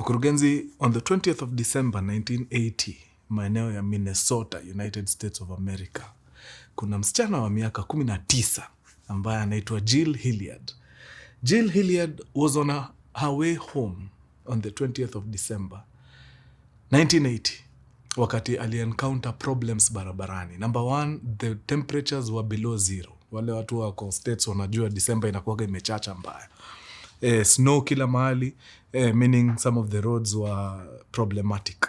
Wakurugenzi, on the 20th of December 1980, maeneo ya Minnesota, United States of America, kuna msichana wa miaka 19 ambaye anaitwa Jill Hilliard. Jill Hilliard was on her way home on the 20th of December 1980, wakati ali-encounter problems barabarani. Number one, the temperatures were below zero. Wale watu wako States wanajua December inakuwaga imechacha mbaya. Snow kila mahali, meaning some of the roads were problematic.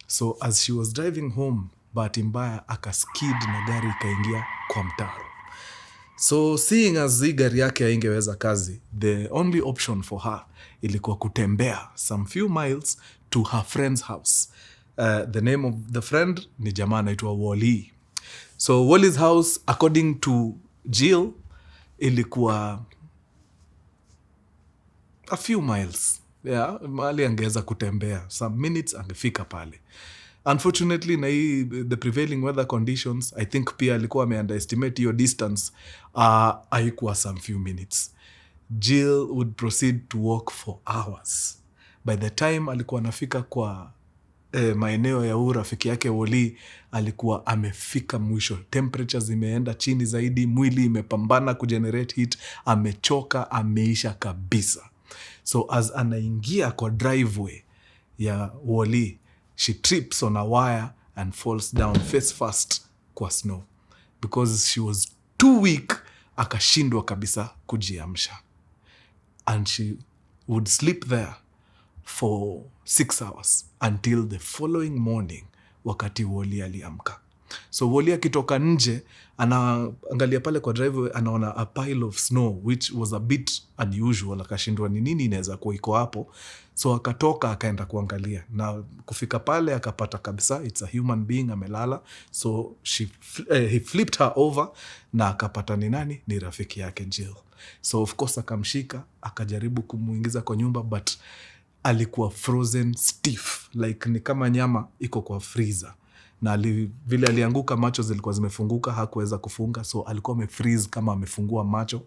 So as she was driving home, bahati mbaya akaskid na gari ikaingia kwa mtaro. So seeing as hii gari yake haingeweza kazi, the only option for her ilikuwa kutembea some few miles to her friend's house. The name of the friend ni jamaa anaitwa Wally. So Wally's house, according to Jill, ilikuwa a few miles. Yeah, mahali angeweza kutembea. Some minutes angefika pale. Unfortunately, na hii, the prevailing weather conditions, I think pia alikuwa ame-underestimate your distance. Haikuwa some few minutes. Jill would proceed to walk for hours. By the time alikuwa anafika kwa maeneo ya huu rafiki yake Wally, alikuwa amefika mwisho. Temperatures zimeenda chini zaidi, mwili imepambana kugenerate heat, amechoka, ameisha kabisa. So as anaingia kwa driveway ya Wally, she trips on a wire and falls down face first kwa snow. Because she was too weak, akashindwa kabisa kujiamsha. And she would sleep there for 6 hours until the following morning wakati Wally aliamka. So Wally akitoka nje, anaangalia pale kwa driveway, anaona a pile of snow which was a bit unusual. Akashindwa ni nini inaweza kuwa iko hapo. So akatoka akaenda kuangalia, na kufika pale akapata kabisa it's a human being amelala. So he flipped her over na akapata ni nani, ni rafiki yake Jill. So of course akamshika, akajaribu kumuingiza kwa nyumba, but alikuwa frozen stiff, like ni kama nyama iko kwa freezer. Na vile alianguka, macho zilikuwa zimefunguka, hakuweza kufunga. So alikuwa amefreeze kama amefungua macho.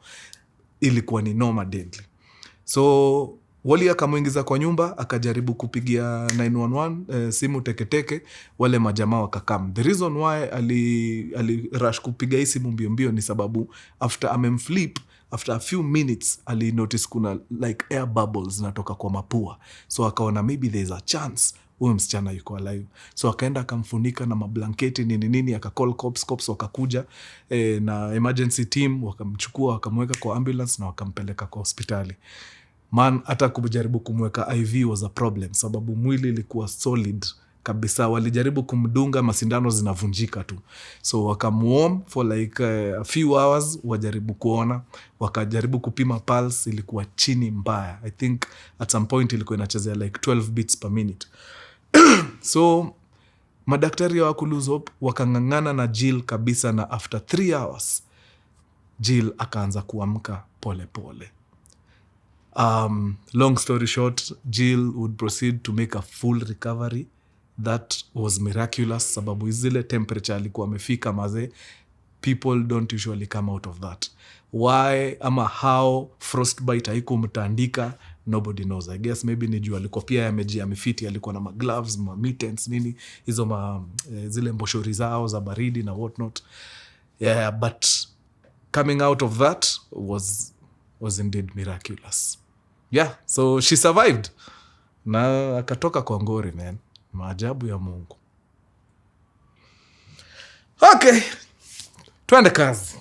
Ilikuwa ni noma deadly. So Wally akamuingiza kwa nyumba, akajaribu kupigia 911, simu teketeke, wale majamaa wakakam. The reason why ali rush kupiga hii simu mbio mbio ni sababu after amemflip, after a few minutes, ali notice kuna like air bubbles natoka kwa mapua. So akaona maybe there's a chance huyu msichana yuko alive. So akaenda akamfunika na mablanketi nini, akacall cops wakakuja, na emergency team wakamchukua, wakamweka kwa ambulance na wakampeleka kwa hospitali. Man, hata kujaribu kumweka IV was a problem, sababu mwili ilikuwa solid kabisa. Walijaribu kumdunga, masindano zinavunjika tu. So wakamuom for like a few hours, wajaribu kuona, wakajaribu kupima pulse, ilikuwa chini mbaya. I think at some point ilikuwa inachezea like 12 beats per minute. So madaktari hawaku lose hope, wakangangana na Jill kabisa, na after 3 hours Jill akaanza kuamka pole pole. Long story short, Jill would proceed to make a full recovery. That was miraculous, sababu zile temperature alikuwa amefika maze. People don't usually come out of that. Why ama how frostbite haikumtandika, nobody knows. I guess maybe ni juu alikuwa pia amefiti, alikuwa na magloves, mittens nini, hizo zile mboshori zao za baridi na whatnot. Yeah, but coming out of that was indeed miraculous. Yeah, so she survived. Na akatoka kwa ngori, man. Maajabu ya Mungu. Okay, tuende kazi.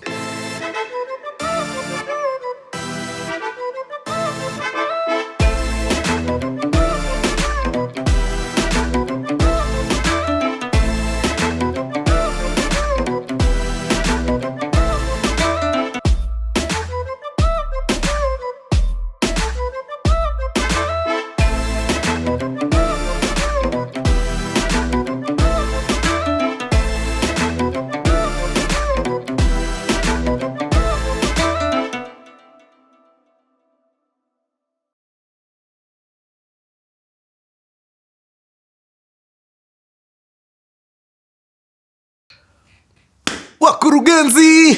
Wakurugenzi!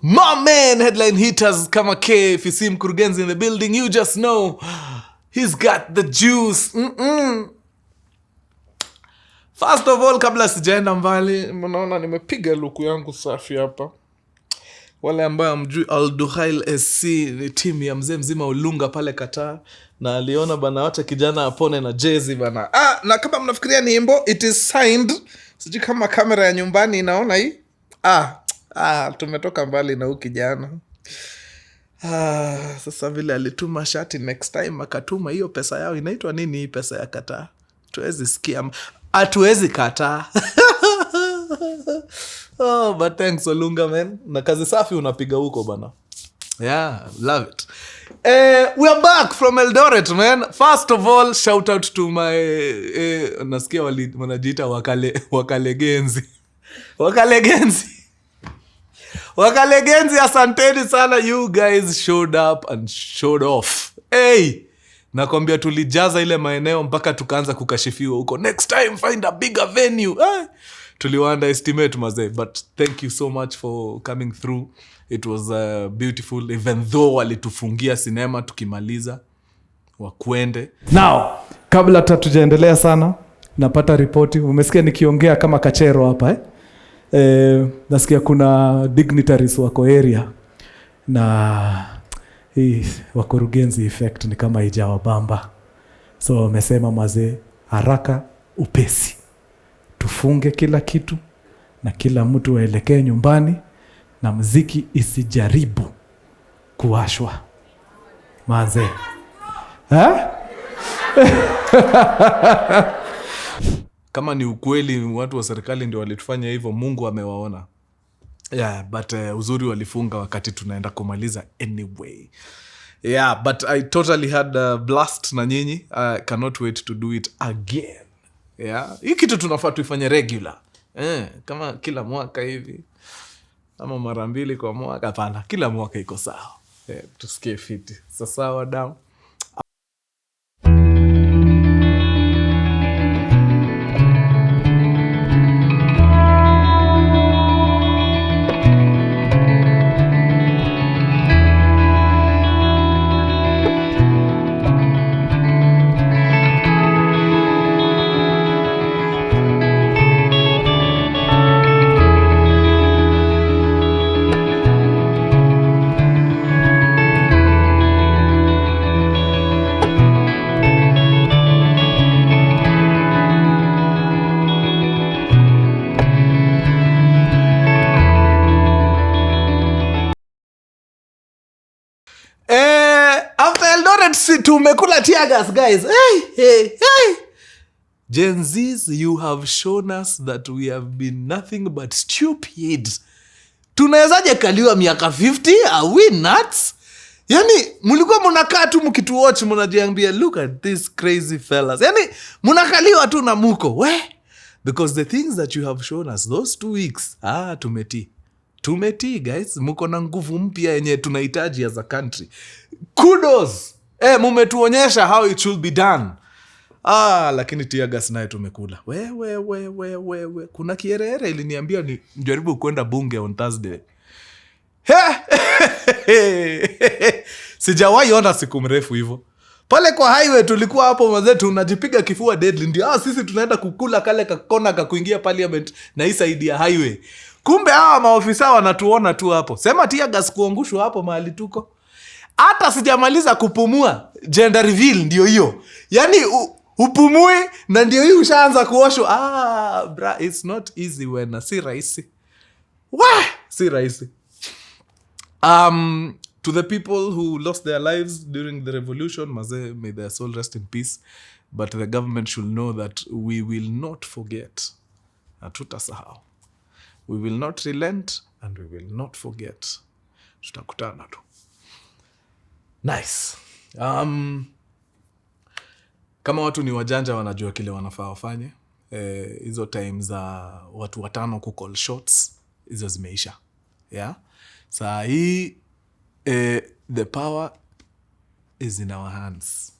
My man, headline hitters kama K. If you see Mkurugenzi in the building, you just know He's got the juice. First of all, kabla sijaenda mbali, mnaona nimepiga luku yangu safi hapa. Wale ambayo mjui, Al Duhail SC ni timu ya mzee mzima Olunga pale Qatar, na aliona bana wacha kijana apone na jezi bana. Na kama mnafikiria ni imbo, it is signed. Sijui kama kamera ya nyumbani inaona hii. Tumetoka mbali na huyu kijana. Sasa vile alituma shati, next time akatuma hiyo pesa yao. Inaitwa nini hii pesa ya Qatar? Tuwezi sikia, atuwezi kataa. But thanks Olunga man. Na kazi safi unapiga huko bana. Yeah, love it. We are back from Eldoret man. First of all, shout out to my nasikia wanajiita wakalegenzi. Wakalegenzi, asanteni sana, you guys showed up and showed off. Nakwambia tulijaza ile maeneo mpaka tukaanza kukashifiwa huko. Next time find a bigger venue. Tuliwa underestimate mazee, but thank you so much for coming through. It was beautiful, even though walitufungia sinema tukimaliza wakwende. Now, kabla tatujaendelea sana, napata ripoti. Umesikia nikiongea kama kachero hapa nasikia kuna dignitaries wako area na hii wakurugenzi effect ni kama ijawa bamba. So wamesema mazee, haraka upesi tufunge kila kitu na kila mtu waelekee nyumbani na muziki isijaribu kuwashwa mazee. Kama ni ukweli watu wa serikali ndio walitufanya hivyo, Mungu amewaona. Yeah, but uzuri walifunga wakati tunaenda kumaliza anyway. Yeah, but I totally had a blast na nyinyi. I cannot wait to do it again. Yeah, hii kitu tunafaa tuifanye regular. Kama kila mwaka hivi. Ama mara 2 kwa mwaka. Hapana, kila mwaka iko sawa. Tusikie fiti. Sawa down. After Eldoret tumekula tear gas guys. Hey. Gen Zs, you have shown us that we have been nothing but stupid. Tunawezaje kaliwa miaka 50? Are we nuts? Yani mulikuwa mnakaa tu mkituwatch mnajiambia look at these crazy fellas. Yani mnakaliwa tu na muko. Because the things that you have shown us those 2 weeks, tumeti guys, muko na nguvu mpya yenye tunahitaji as a country. Kudos. Mumetuonyesha how it should be done. Lakini tear gas naye tumekula. Kuna kierere iliniambia ni mjaribu kwenda bunge on Thursday. Sijawahi ona siku mrefu hivyo. Pale kwa highway tulikuwa hapo mazee tunajipiga kifua deadly. Ndio sisi tunaenda kukula kale kakona kakuingia parliament na hii side ya highway. Kumbe hawa maofisa wanatuona tu hapo. Sema tear gas kuangushwa hapo mahali tuko. Hata sijamaliza kupumua, gender reveal ndio hiyo. Yani upumui na ndio hiyo ushaanza kuoshwa. Bra, it's not easy wena, si rahisi. Si rahisi. To the people who lost their lives during the revolution, may their soul rest in peace. But the government should know that we will not forget. Hatutasahau. We will not relent and we will not forget. Tutakutana tu. Nice. Kama watu ni wajanja wanajua kile wanafaa wafanye. Hizo time za watu 5 kucall shots, hizo zimeisha. Yeah. Saa hii the power is in our hands.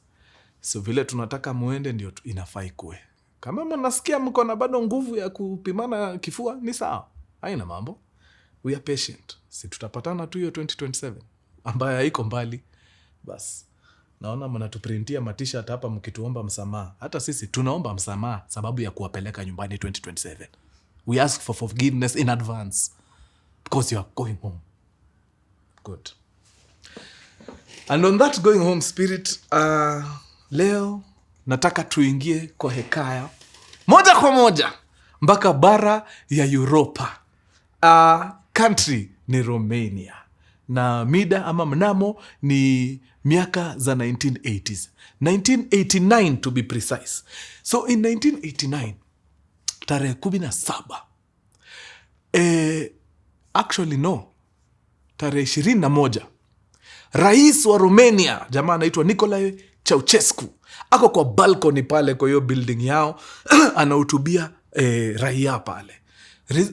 So vile tunataka muende ndio inafai kuwe. Kama mnasikia mko na bado nguvu ya kupimana kifua ni sawa. Haina mambo. We are patient. Si tutapatana tu hiyo 2027 ambayo haiko mbali. Bas. naona mnatuprintia matisha hapa mkituomba msamaha. Hata sisi tunaomba msamaha sababu ya kuwapeleka nyumbani 2027. We ask for forgiveness in advance because you are going home. Good. And on that going home spirit, leo nataka tuingie kwa hekaya moja kwa moja mpaka bara ya Europa. Country ni Romania na mida ama mnamo ni miaka za 1980s, 1989 to be precise. So in 1989 tarehe 17 actually no, tarehe 21, rais wa Romania jamaa anaitwa Nicolae Ceausescu ako kwa balcony pale kwa hiyo building yao anahutubia raia pale.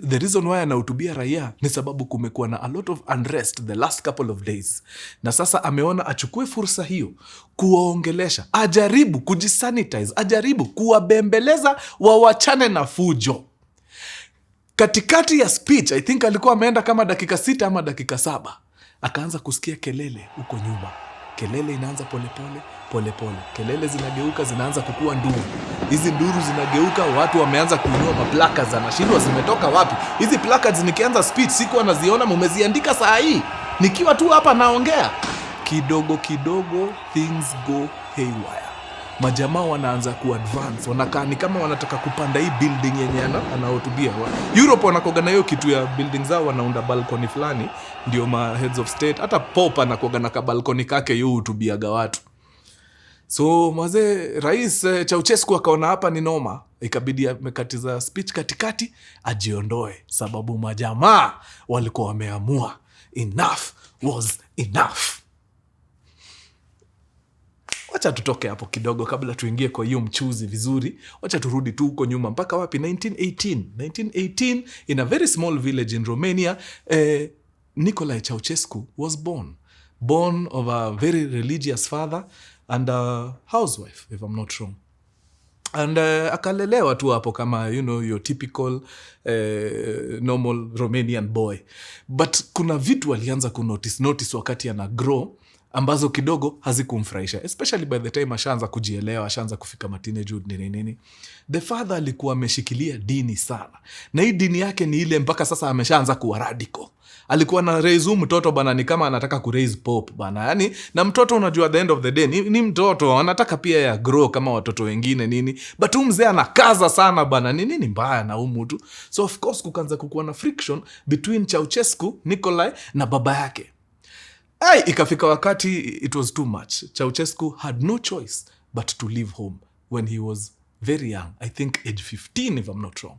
The reason why anahutubia raia ni sababu kumekuwa na a lot of unrest the last couple of days, na sasa ameona achukue fursa hiyo kuwaongelesha, ajaribu kujisanitize, ajaribu kuwabembeleza wawachane na fujo. Katikati ya speech, I think alikuwa ameenda kama dakika 6 ama dakika 7, akaanza kusikia kelele huko nyuma. Kelele inaanza polepole polepole, kelele zinageuka zinaanza kukua nduru. Hizi nduru zinageuka, watu wameanza kuinua maplacards, anashindwa zimetoka wapi hizi placards. Nikianza speech sikuwa naziona, mumeziandika saa hii nikiwa tu hapa naongea. Kidogo kidogo things go haywire. Majamaa wanaanza kuadvance, wanakaa ni kama wanataka kupanda hii building yenye anahutubia. Europe wanakoga na hiyo kitu ya building zao, wanaunda balcony fulani, ndio ma heads of state. Hata Pope anakoga na balcony kake yu hutubiaga watu. So mzee rais Ceausescu akaona hapa ni noma, ikabidi amekatiza speech katikati ajiondoe, sababu majamaa walikuwa wameamua enough was enough. Wacha tutoke hapo kidogo kabla tuingie kwa hiyo mchuzi vizuri. Wacha turudi tu huko nyuma mpaka wapi? 1918 in a very small village in Romania, Nicolae Ceausescu was born of a very religious father and a housewife, if I'm not wrong. And akalelewa tu hapo kama your typical normal Romanian boy. But kuna vitu alianza kunotice wakati ana grow ambazo kidogo hazikumfurahisha, especially by the time ashaanza kujielewa, ashaanza kufika mateenagehood nini. The father alikuwa ameshikilia dini sana, na hii dini yake ni ile mpaka sasa ameshaanza kuwa radical. Alikuwa na raise mtoto bana, ni kama anataka ku raise pope bana. Yani na mtoto unajua at the end of the day ni mtoto, anataka pia ya grow kama watoto wengine nini. But mzee anakaza sana bana, nini mbaya na mtu. So of course kukaanza kukuwa na friction between Ceausescu, Nicolae na baba yake. Ikafika wakati it was too much. Ceausescu had no choice but to leave home when he was very young. I think age 15 if I'm not wrong.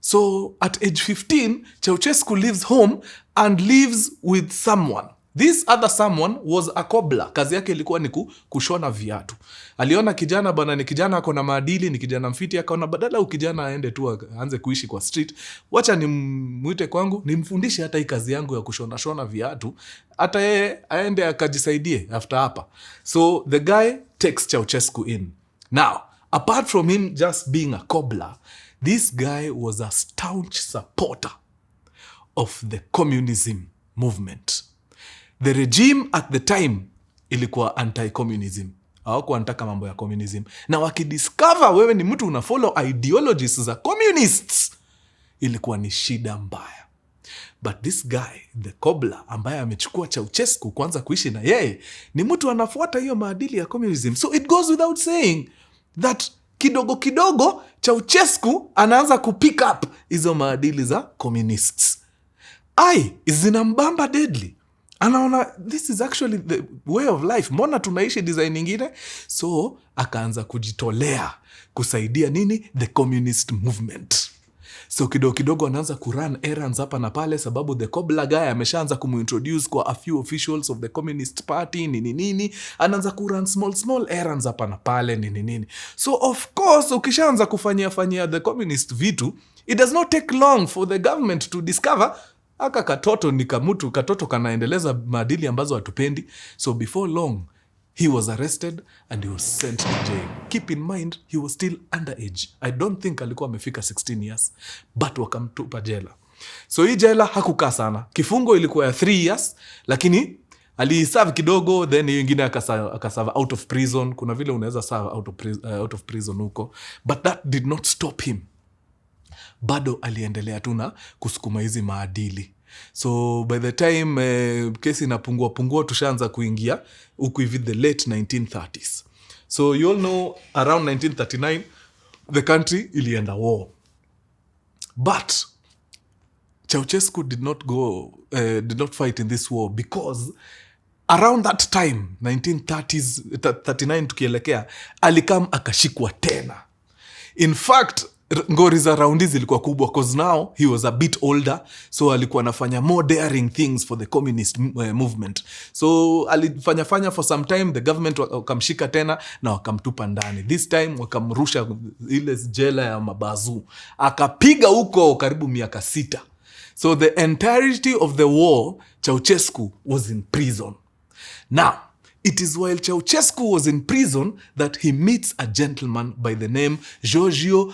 So at age 15, Ceausescu leaves home and lives with someone. This other someone was a cobbler. Kazi yake ilikuwa ni kushona viatu. Aliona kijana bana, ni kijana ako na maadili, ni kijana mfiti, akaona badala ukijana aende tu aanze kuishi kwa street, wacha nimuite kwangu, nimfundishe hata hii kazi yangu ya kushona viatu, hata yeye aende akajisaidie after hapa. So the guy takes Ceausescu in. Now, apart from him just being a cobbler, this guy was a staunch supporter of the communism movement. The regime at the time ilikuwa anti-communism. Hawakuwa wanataka mambo ya communism. Na wakidiscover wewe ni mtu unafollow ideologies za communists, ilikuwa ni shida mbaya. But this guy, the cobbler, ambaye amechukua Ceausescu kwanza kuishi na yeye, ni mtu anafuata hiyo maadili ya communism. So it goes without saying that kidogo kidogo Ceausescu anaanza kupick up hizo maadili za communists. Zinambamba deadly. Anaona this is actually the way of life. Mbona tunaishi design nyingine? So akaanza kujitolea kusaidia nini? The communist movement. So kidogo kidogo anaanza kurun errands hapa na pale, sababu the cobbler guy ameshaanza kumuintroduce kwa a few officials of the communist party nini. Anaanza kurun small errands hapa na pale nini. So of course ukishaanza kufanyia the communist vitu, it does not take long for the government to discover aka katoto ni kamutu, katoto kanaendeleza maadili ambazo hatupendi. So before long he was arrested and he was sent to jail. Keep in mind he was still underage. I don't think alikuwa amefika 16 years, but wakamtupa jela. So hii jela hakukaa sana. Kifungo ilikuwa ya 3 years, lakini aliserve kidogo, then hiyo ingine akaserve out of prison. Kuna vile unaweza serve out of prison huko, but that did not stop him. Bado aliendelea tu na kusukuma hizi maadili. So by the time kesi inapungua tushaanza kuingia huku hivi the late 1930s. So you all know around 1939 the country ilienda war. But Ceausescu did not fight in this war because around that time 1930s 39 tukielekea alikam akashikwa tena. In fact ngori za raundi zilikuwa kubwa cause now he was a bit older, so alikuwa anafanya more daring things for the communist movement. So alifanya for some time, the government wakamshika tena na wakamtupa ndani. This time wakamrusha ile jela ya mabazu, akapiga huko karibu miaka 6. So the entirety of the war Ceausescu was in prison. Now it is while Ceausescu was in prison that he meets a gentleman by the name Georgiu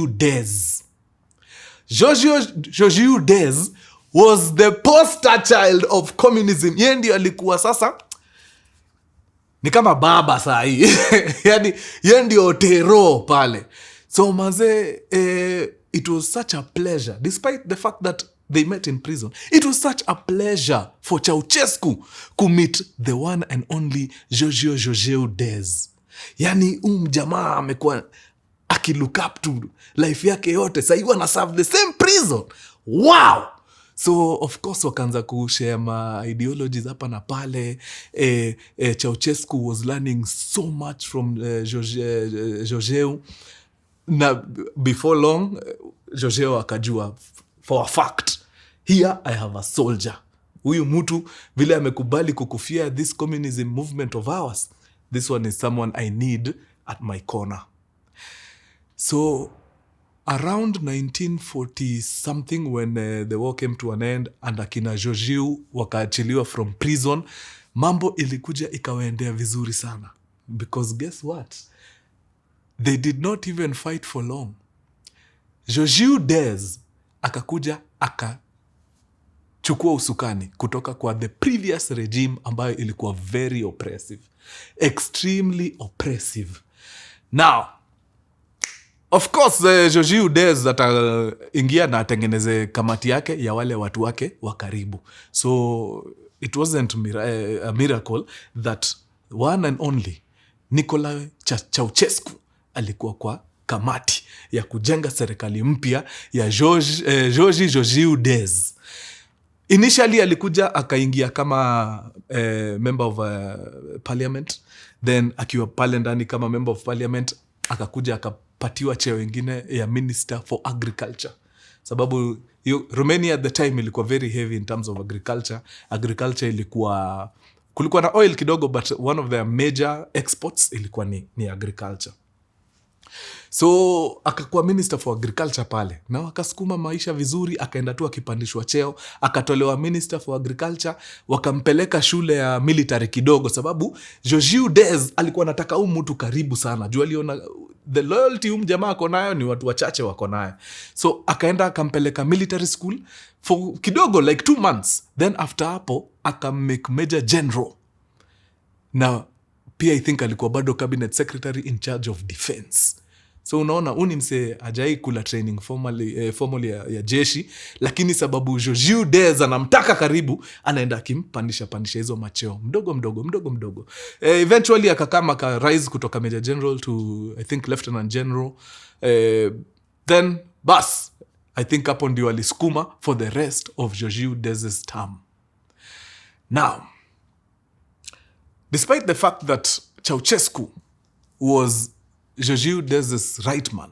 Dez. Georgiu Dez was the poster child of communism. Yeye ndio alikuwa sasa ni kama baba saa hii. Yani yeye ndio tero pale. So maze it was such a pleasure, despite the fact that they met in prison. It was such a pleasure for Ceausescu to meet the one and only Georgiu Dez. Yani jamaa amekuwa akilook up to life yake yote. Sasa hivi ana serve the same prison. Wow! So of course wakaanza kushare ma ideologies hapa na pale. Ceausescu was learning so much from Georgiu. Na before long Georgiu akajua for a fact, here I have a soldier. Huyu mtu vile amekubali kukufia this communism movement of ours, this one is someone I need at my corner. So around 1940 something, when the war came to an end and akina Georgiu wakaachiliwa from prison, mambo ilikuja ikawaendea vizuri sana. Because guess what? They did not even fight for long. Georgiu Dez akakuja akachukua usukani kutoka kwa the previous regime ambayo ilikuwa very oppressive, extremely oppressive. Now of course Georgiu Dez ataingia na atengeneze kamati yake ya wale watu wake wa karibu. So it wasn't a miracle that one and only Nicolae Ceausescu alikuwa kwa kamati ya kujenga serikali mpya ya Georgiu Dez. Initially alikuja akaingia kama member of parliament, then akiwa pale ndani kama member of parliament akakuja akapatiwa cheo ingine ya minister for agriculture. Sababu Romania at the time ilikuwa very heavy in terms of agriculture. Agriculture kulikuwa na oil kidogo, but one of their major exports ilikuwa ni agriculture. So akakuwa minister for agriculture pale, na wakasukuma maisha vizuri, akaenda tu akipandishwa cheo, akatolewa minister for agriculture, wakampeleka shule ya military kidogo, sababu Georgiu Dez alikuwa anataka mtu karibu sana. Juu aliona the loyalty jamaa ako nayo ni watu wachache wako nayo. So akaenda akampeleka military school for kidogo like 2 months, then after hapo akamake major general. Na pia I think alikuwa bado cabinet secretary in charge of defense. So unaona uni mse hajai kula training formally ya jeshi, lakini sababu Georgiu Dez anamtaka karibu, anaenda akimpandisha hizo macheo mdogo. Eventually akakama rise kutoka major general to I think lieutenant general. Then bas I think hapo ndio alisukuma for the rest of Georgiu Dez's term. Now despite the fact that Ceausescu was Georgiu Dez's right man,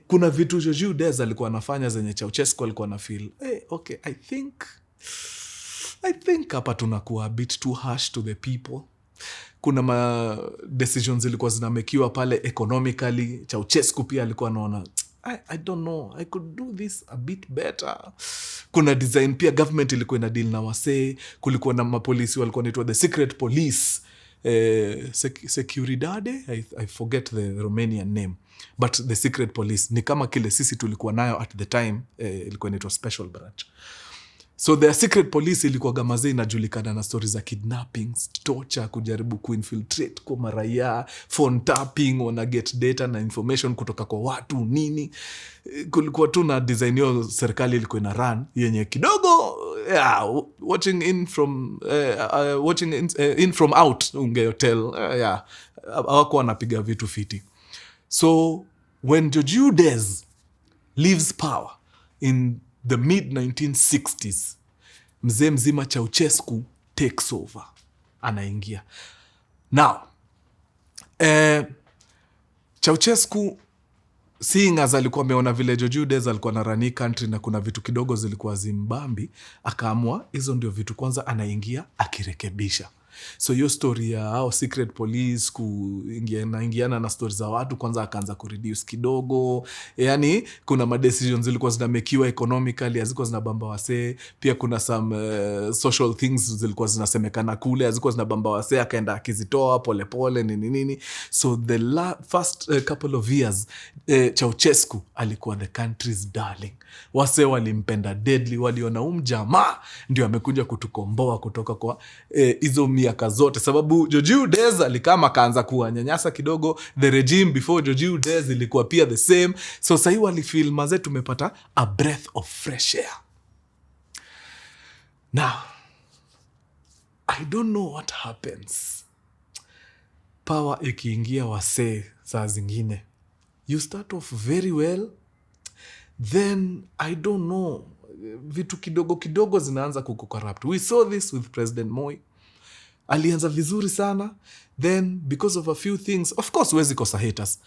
kuna vitu Georgiu Dez alikuwa anafanya zenye Ceausescu alikuwa na feel okay, I think hapa tunakuwa a bit too harsh to the people. Kuna decisions zilikuwa zinamekiwa pale economically. Ceausescu pia alikuwa anaona I don't know, I could do this a bit better. Kuna design pia government ilikuwa ina deal na wasee. Kulikuwa na mapolisi walikuwa wanaitwa the secret police, Securitate, I forget the Romanian name, but the secret police ni kama kile sisi tulikuwa nayo at the time, ilikuwa inaitwa special branch. So their secret police ilikuwa gamaze inajulikana na stories za kidnappings, torture, kujaribu kuinfiltrate kwa maraia, phone tapping, wana get data na information kutoka kwa watu nini. Kulikuwa tu na design hiyo serikali ilikuwa ina run yenye kidogo watching in from out ungeyotel hawakuwa wanapiga vitu fiti. So when George Udez leaves power in the mid-1960s, mzee mzima Ceausescu takes over, anaingia. Now, Ceausescu, seeing as alikuwa ameona vile George Udez alikuwa na run country na kuna vitu kidogo zilikuwa zimbambi, akaamua hizo ndio vitu kwanza anaingia akirekebisha. So hiyo story ya hao secret police kuingiana na stories za watu kwanza akaanza kureduce kidogo. Yani kuna madecisions zilikuwa zinamekiwa economically, hazikuwa zinabamba wasee. Pia kuna some social things zilikuwa zinasemekana kule, hazikuwa zinabamba wasee, akaenda akizitoa pole pole nini. So the first couple of years Ceausescu alikuwa the country's darling. Wasee walimpenda deadly, waliona jamaa ndio amekuja kutukomboa kutoka kwa hizo miaka zote, sababu George Udez alikama kaanza kuwanyanyasa kidogo. The regime before George Udez ilikuwa pia the same. So sahi walifeel maze tumepata a breath of fresh air. Now, I don't know what happens. Power ikiingia wasee saa zingine, you start off very well, then I don't know, vitu kidogo kidogo zinaanza kukucorrupt. We saw this with President Moi. Alianza vizuri sana, then because of a few things, of course huwezi kosa haters.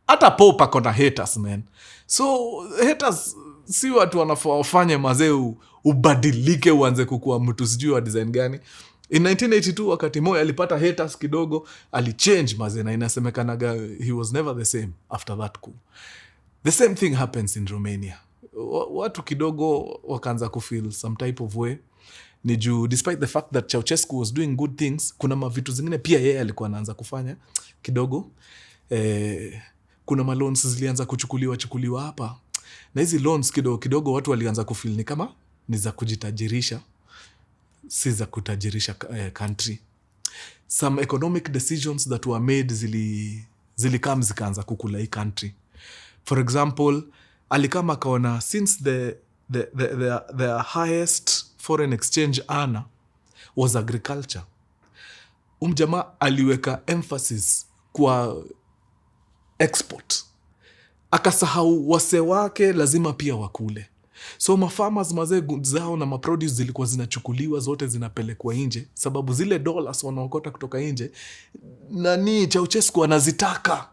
Hata Pope akona haters, man. So haters si watu wanafaa wafanye mazee ubadilike uanze kukua mtu sijui wa design gani. In 1982 wakati Moi alipata haters kidogo, alichange mazee, na inasemekanaga he was never the same after that coup. The same thing happens in Romania. Watu kidogo wakaanza kufeel some type of way. Ni juu despite the fact that Ceausescu was doing good things, kuna mavitu zingine pia yeye alikuwa anaanza kufanya kidogo. Kuna loans zilianza kuchukuliwa hapa, na hizi loans kidogo watu walianza kufeel ni kama ni za kujitajirisha, si za kutajirisha country. Some economic decisions that were made zilikam zikaanza kukula hii country. For example, alikama kaona since the highest foreign exchange earner was agriculture, jamaa aliweka emphasis kwa export, akasahau wase wake lazima pia wakule. So mafarmers mazee zao na maproduce zilikuwa zinachukuliwa zote zinapelekwa nje, sababu zile dollars wanaokota kutoka nje nani Ceausescu anazitaka.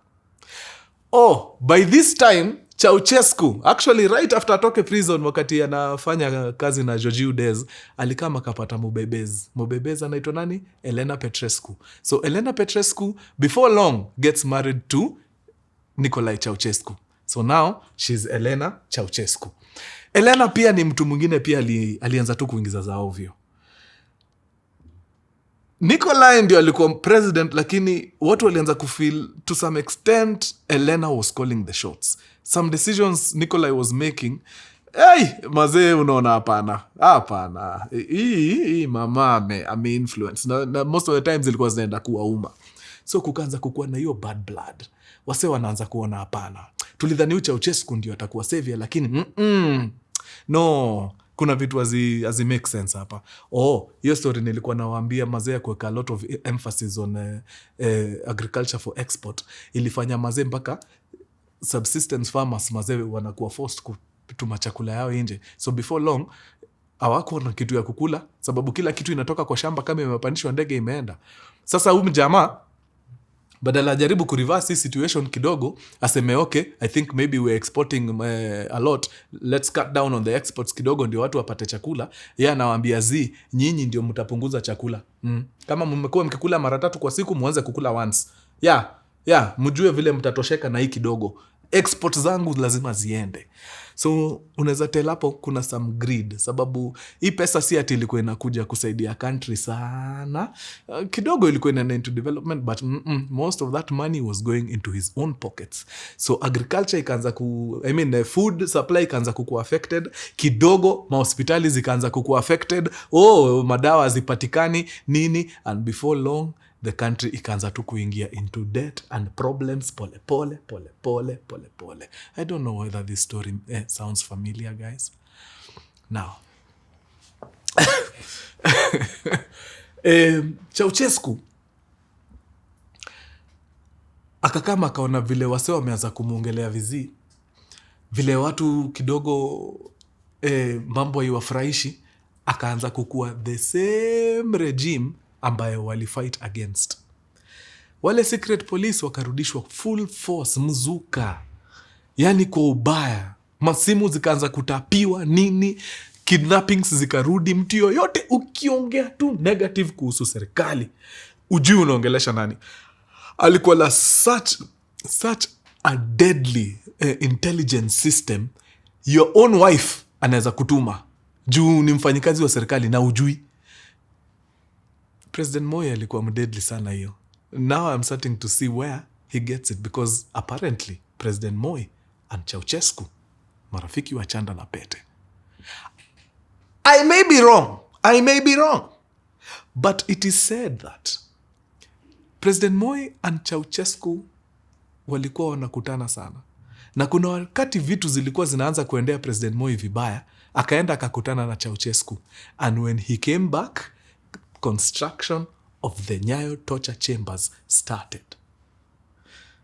By this time Ceausescu, actually right after atoke prison, wakati anafanya kazi na George Udez, alikama kapata mubebez anaitwa nani? Elena Petrescu. So Elena Petrescu before long gets married to Nicolae Ceausescu. So now she's Elena Ceausescu. Elena pia ni mtu mwingine pia alianza tu kuingiza za ovyo. Nicolae ndio alikuwa president, lakini watu walianza kufeel to some extent Elena was calling the shots. Some decisions Nicolae was making, mazee unaona hapana. Hii mama ame influence. Na most of the times ilikuwa zinaenda kuwauma. So kukaanza kukuwa na hiyo bad blood. Wase wanaanza kuona hapana. Tulidhani Ceausescu ndio atakuwa savior, lakini no, kuna vitu hazi make sense hapa. Hiyo story nilikuwa nawaambia mazee ya kuweka a lot of emphasis on agriculture for export. Ilifanya mazee mpaka subsistence farmers mazee wanakuwa forced kutuma chakula yao nje. So before long hawako na kitu ya kukula, sababu kila kitu inatoka kwa shamba kama imepandishwa ndege imeenda. Sasa huyu jamaa badala jaribu kureverse situation kidogo, aseme okay, I think maybe we're exporting a lot, let's cut down on the exports kidogo ndio watu wapate chakula. Yeye anawaambia nyinyi ndio mtapunguza chakula. Kama mmekuwa mkikula mara 3 kwa siku, muanze kukula once. Mjue vile mtatosheka na hii kidogo. export zangu lazima ziende. So unaweza tell hapo kuna some greed, sababu hii pesa si ati ilikuwa inakuja kusaidia country sana. Kidogo ilikuwa inaenda into development, but most of that money was going into his own pockets. So agriculture ikaanza the food supply ikaanza kukuwa affected kidogo, mahospitali zikaanza kukuwa affected, madawa zipatikani nini, and before long the country ikaanza tu kuingia into debt and problems pole pole. I don't know whether this story sounds familiar, guys. Now, Ceausescu akakama akaona vile wase wameanza kumuongelea vizi, vile watu kidogo mambo haiwafurahishi, akaanza kukua the same regime ambayo walifight against. Wale secret police wakarudishwa full force, mzuka, yani kwa ubaya. Masimu zikaanza kutapiwa nini, kidnappings zikarudi. Mtu yoyote ukiongea tu negative kuhusu serikali, ujui unaongelesha nani. Alikuwa la such a deadly intelligence system. Your own wife anaweza kutuma juu ni mfanyikazi wa serikali na ujui. President Moi alikuwa mdeadly sana hiyo. Now I'm starting to see where he gets it, because apparently President Moi and Ceausescu marafiki wa chanda na pete. I may be wrong, but it is said that President Moi and Ceausescu walikuwa wanakutana sana, na kuna wakati vitu zilikuwa zinaanza kuendea President Moi vibaya, akaenda akakutana na Ceausescu, and when he came back, construction of the Nyayo torture chambers started.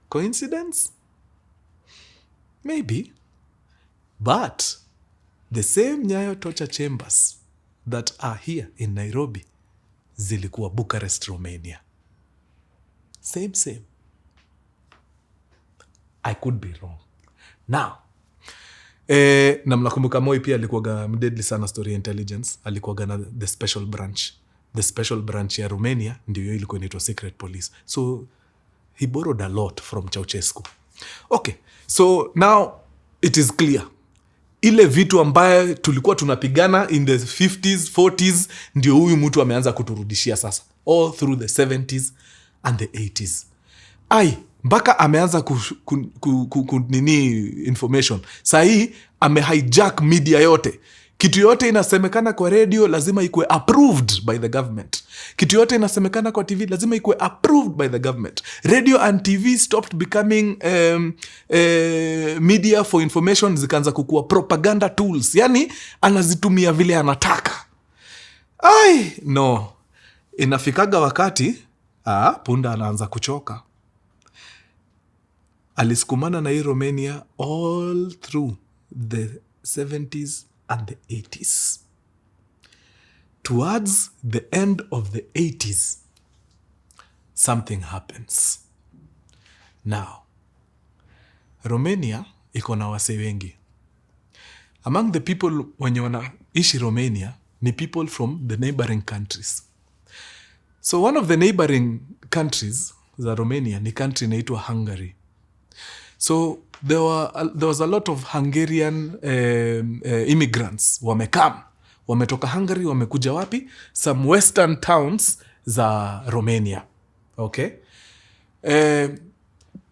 Coincidence? Maybe. But the same Nyayo torture chambers that are here in Nairobi zilikuwa Bucharest, Romania. Same. I could be wrong. Now, na mnakumbuka Moi pia alikuwa mdeadly sana story intelligence. Alikuwa na the special branch. The special branch ya Romania ndio ilikuwa inaitwa secret police. So he borrowed a lot from Ceausescu. Okay, so now it is clear. Ile vitu ambaye tulikuwa tunapigana in the 50s, 40s, ndio huyu mtu ameanza kuturudishia sasa. All through the 70s and the 80s. Mpaka ameanza nini information. Sahi amehijack media yote. Kitu yote inasemekana kwa radio lazima ikuwe approved by the government. Kitu yote inasemekana kwa TV lazima ikuwe approved by the government. Radio and TV stopped becoming media for information, zikaanza kukuwa propaganda tools. Yani anazitumia vile anataka. No. Inafikaga wakati punda anaanza kuchoka. Alisukumana na hii Romania all through the 70s and the 80s. Towards the end of the 80s, something happens. Now, Romania iko na wase wengi. Among the people wenye wanaishi Romania ni people from the neighboring countries. So one of the neighboring countries za Romania ni country inaitwa Hungary. So there was a lot of Hungarian immigrants wametoka Hungary, wamekuja wapi? Some western towns za Romania. Okay?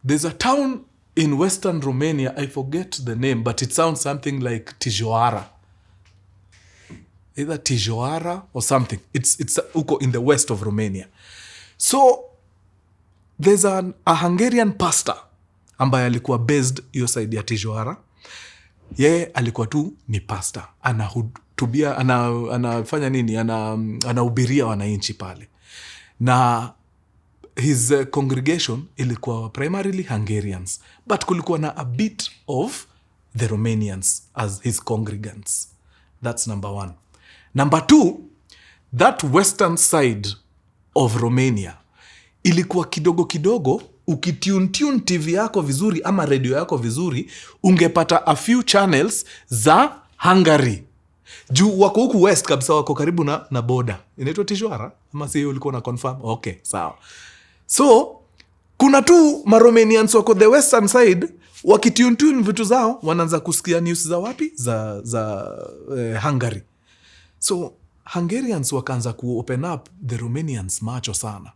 There's a town in western Romania, I forget the name, but it sounds something like Timișoara. Either Timișoara or something. It's uko in the west of Romania. So there's a Hungarian pastor ambaye alikuwa based hiyo side ya Timișoara. Yeye alikuwa tu ni pastor. Anahutubia, anafanya nini? Anahubiria wananchi pale. Na his congregation ilikuwa primarily Hungarians, but kulikuwa na a bit of the Romanians as his congregants. That's number one. Number two, that western side of Romania ilikuwa kidogo ukitune TV yako vizuri ama radio yako vizuri, ungepata a few channels za Hungary. Juu wako huku west kabisa, wako karibu na border. Inaitwa Timișoara ama sio? Ulikuwa na confirm? Okay, sawa. So kuna tu Maromanians wako the western side, wakitune vitu zao wanaanza kusikia news za wapi Hungary. So Hungarians wakaanza ku open up the Romanians macho sana,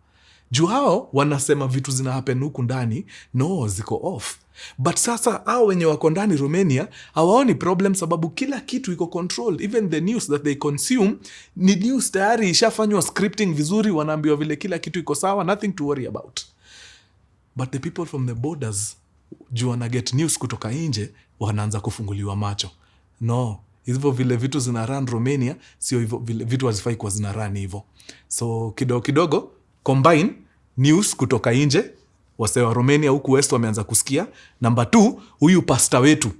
juu hao wanasema vitu zina happen huku ndani no ziko off. But sasa hao wenye wako ndani Romania hawaoni problem, sababu kila kitu iko controlled. Even the news that they consume ni news tayari ishafanywa scripting vizuri, wanaambiwa vile kila kitu iko sawa, nothing to worry about. But the people from the borders, juu wana get news kutoka nje, wanaanza kufunguliwa macho. No, hivyo vile vitu zina run Romania, sio hivyo vile vitu hazifai kuwa zina run hivyo. So kidogo combine news kutoka nje, wase wa Romania huku West wameanza kusikia. Number 2, huyu pasta wetu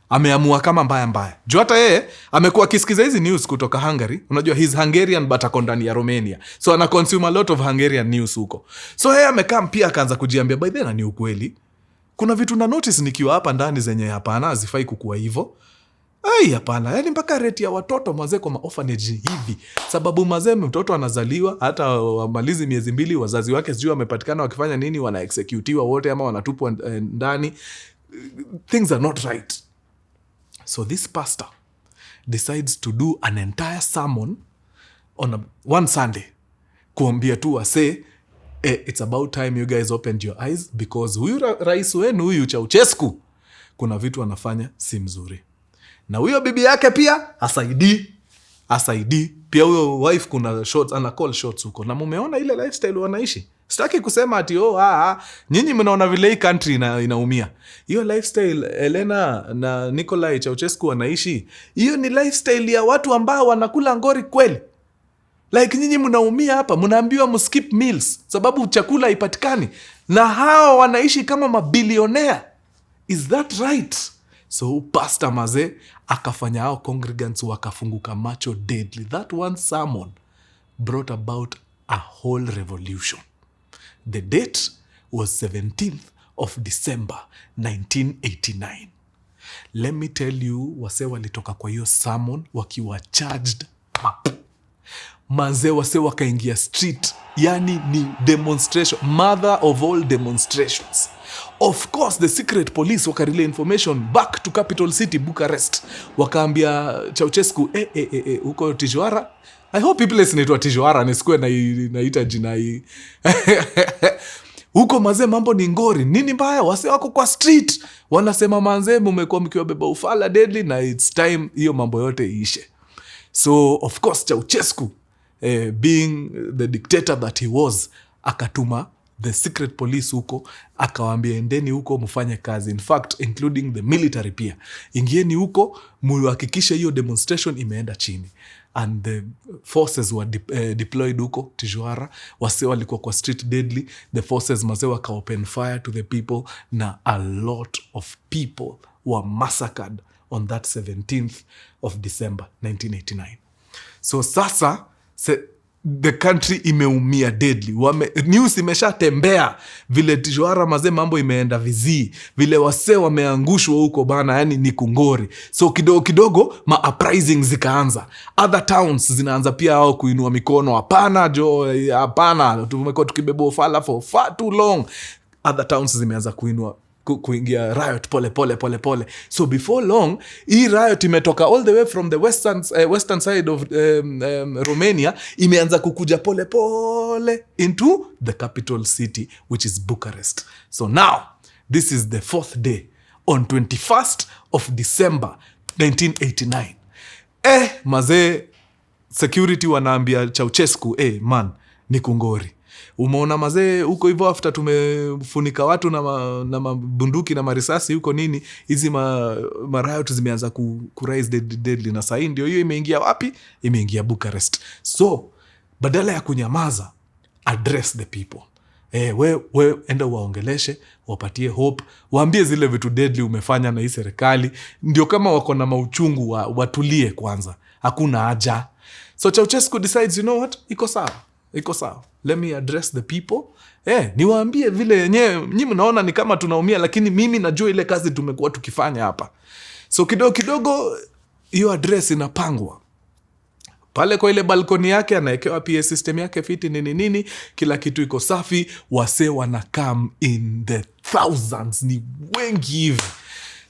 ameamua kama mbaya. Juu hata yeye amekuwa akisikiza hizi news kutoka Hungary. Unajua he's Hungarian but ako ndani ya Romania. So ana consume a lot of Hungarian news huko. So yeye amekaa pia akaanza kujiambia by then ni ukweli. Kuna vitu na notice nikiwa hapa ndani zenye hapana hazifai kukua hivyo. Hapana. Yaani mpaka rate ya watoto mazee kwa orphanage hivi. Sababu mazee mtoto anazaliwa hata wamalizi miezi 2 wazazi wake sijui wamepatikana wakifanya nini, wana executiwa wote ama wanatupwa ndani. Things are not right. So this pastor decides to do an entire sermon on one Sunday. Kuambia tu wase, it's about time you guys opened your eyes, because huyu rais wenu huyu Ceausescu kuna vitu anafanya si mzuri. Na huyo bibi yake pia asaidi. Pia huyo wife kuna shots, ana call shots huko. Na mumeona ile lifestyle wanaishi. Sitaki kusema ati nyinyi mnaona vile hii country inaumia. Hiyo lifestyle Elena na Nicolae Ceausescu wanaishi, hiyo ni lifestyle ya watu ambao wanakula ngori kweli. Like nyinyi mnaumia hapa, mnaambiwa mskip meals sababu chakula haipatikani, na hao wanaishi kama mabilionea. Is that right? So pastor maze akafanya hao congregants wakafunguka macho deadly. That one sermon brought about a whole revolution. The date was 17th of December 1989. Let me tell you, wase walitoka kwa hiyo sermon wakiwa charged up. Manze wase wakaingia street, yani ni demonstration, mother of all demonstrations. Of course the secret police wakarelay information back to capital city Bucharest. Wakaambia Ceausescu huko Timișoara. I hope people inaitwa Timișoara, nisikuwe naita jina hii. Huko mazee mambo ni ngori. Nini mbaya? Wase wako kwa street wanasema manze mmekuwa mkiwabeba ufala deadly na it's time hiyo mambo yote iishe. So of course Ceausescu being the dictator that he was, akatuma the secret police huko, akawaambia endeni huko mfanye kazi. In fact, including the military pia. Ingieni huko muhakikishe hiyo demonstration imeenda chini. And the forces were deployed huko Timișoara. Wase walikuwa kwa street deadly. The forces mazee waka open fire to the people, na a lot of people were massacred on that 17th of December 1989. So sasa the country imeumia deadly. News imesha tembea vile Timișoara mazee mambo imeenda vizii, vile wase wameangushwa huko bana, yani ni kungori. So kidogo ma uprising zikaanza. Other towns zinaanza pia hao kuinua mikono, hapana tumekuwa tukibeba ufala for far too long. Other towns zimeanza kuingia riot pole. So before long hii riot imetoka all the way from the western side of Romania, imeanza kukuja pole into the capital city, which is Bucharest. So now this is the 4th day on 21st of December 1989. Mazee security wanaambia Ceausescu, man ni kungori. Umeona mazee huko hivyo, after tumefunika watu na mabunduki na marisasi huko nini, hizi riot zimeanza rise deadly, na sasa ndio hiyo imeingia wapi? Imeingia Bucharest. So badala ya kunyamaza, address the people. We enda waongeleshe, wapatie hope, waambie zile vitu deadly umefanya na hii serikali, ndio kama wako na mauchungu watulie kwanza, hakuna haja. So Ceausescu decides, you know what, iko sawa, let me address the people. Niwaambie vile nyinyi mnaona ni kama tunaumia, lakini mimi najua ile kazi tumekuwa tukifanya hapa. So kidogo hiyo address inapangwa pale kwa ile balkoni yake, anaekewa PA system yake fiti nini, kila kitu iko safi. Wase wana come in the thousands, ni wengi hivi.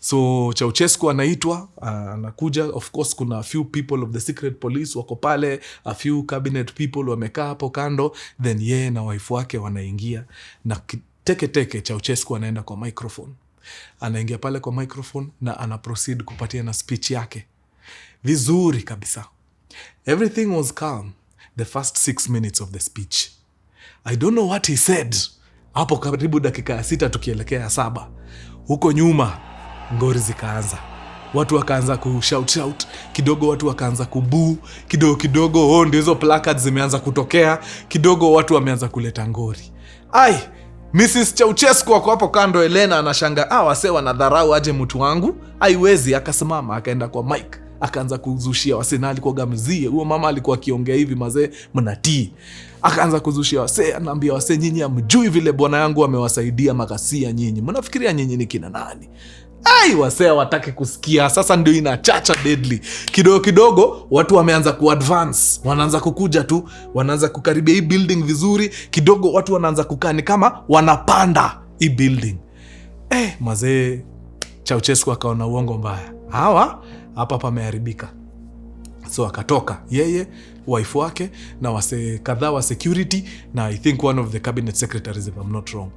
So Ceausescu anaitwa, anakuja. Of course kuna a few people of the secret police wako pale, a few cabinet people wamekaa hapo kando, then yeye na wife wake wanaingia na teke Ceausescu anaenda kwa microphone. Anaingia pale kwa microphone na ana proceed kupatia na speech yake vizuri kabisa. Everything was calm the first 6 minutes of the speech. I don't know what he said. Hapo karibu dakika 6 tukielekea 7. Huko nyuma ngori zikaanza. Watu wakaanza kushout kidogo, watu wakaanza kubuu kidogo, ndio hizo placards zimeanza kutokea kidogo, watu wameanza kuleta ngori. Mrs. Ceausescu wako hapo kando, Elena anashanga, wase wanadharau aje mtu wangu, haiwezi. Akasimama akaenda kwa mic akaanza kuzushia wase, na alikuwa gamzie huyo mama alikuwa akiongea hivi, mazee mnatii. Akaanza kuzushia wase, anaambia wase, nyinyi hamjui vile bwana yangu amewasaidia magasia, nyinyi mnafikiria nyinyi ni kina nani? Wase wataki kusikia. Sasa ndio inachacha deadly. Kidogo watu wameanza kuadvance, wanaanza kukuja tu, wanaanza kukaribia hii building vizuri. Kidogo watu wanaanza kukani kama wanapanda hii building. Mazee Ceausescu akaona uongo mbaya, hapa pameharibika. So akatoka yeye, wife wake na wase kadhaa wa security, na I think one of the cabinet secretaries if I'm not wrong.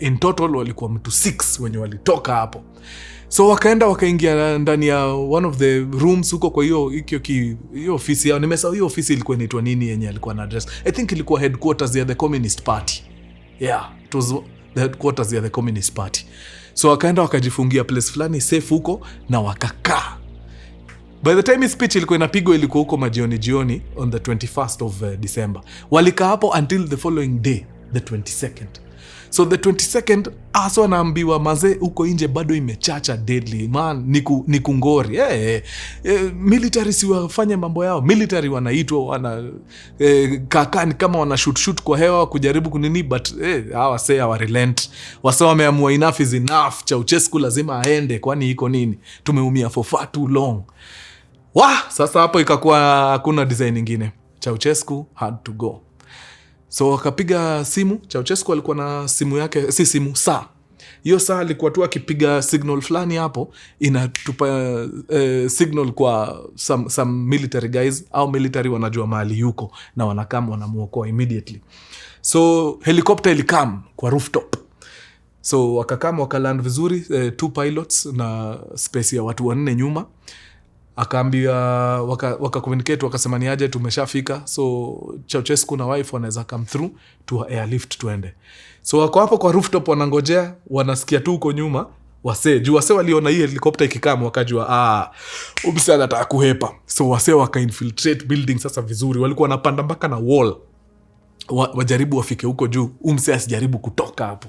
In total walikuwa mtu 6 wenye walitoka hapo. So wakaingia ndani ya one of the rooms huko kwa hiyo ofisi yao. Nimesahau hiyo ofisi ilikuwa inaitwa nini yenye alikuwa na address. I think ilikuwa headquarters ya the Communist Party. Yeah, it was the headquarters ya the Communist Party. So wakajifungia place fulani safe huko na wakakaa. By the time his speech ilikuwa inapigwa, ilikuwa huko jioni on the 21st of December. Walikaa hapo until the following day, the 22nd. So the 22nd aso anaambiwa, mazee huko nje bado imechacha deadly man, ni kungori. Military si wafanye mambo yao. Military wanaitwa kakani kama wana shoot kwa hewa kujaribu kunini, but hawa say hawa relent. Wasa wameamua enough is enough. Ceausescu lazima aende, kwani iko nini? Tumeumia for far too long. Sasa hapo ikakuwa hakuna design nyingine. Ceausescu had to go. So wakapiga simu. Ceausescu alikuwa na simu yake, si simu, saa. Hiyo saa alikuwa tu akipiga signal fulani hapo, inatupa signal kwa some military guys, au military wanajua mahali yuko na wanakam wanamuokoa immediately. So helicopter ilikam kwa rooftop. So wakaland vizuri, 2 pilots na space ya watu 4 nyuma. Akaambia waka-communicate, wakasema ni aje tumeshafika. So Ceausescu na wife wanaweza come through to airlift tuende. So wako hapo kwa rooftop wanangojea, wanasikia tu huko nyuma wase waliona hii helicopter ikikama, wakajua umse anataka kuhepa. So wase waka-infiltrate building sasa vizuri, walikuwa wanapanda mpaka na wall wajaribu wafike huko juu, umse asijaribu kutoka hapo.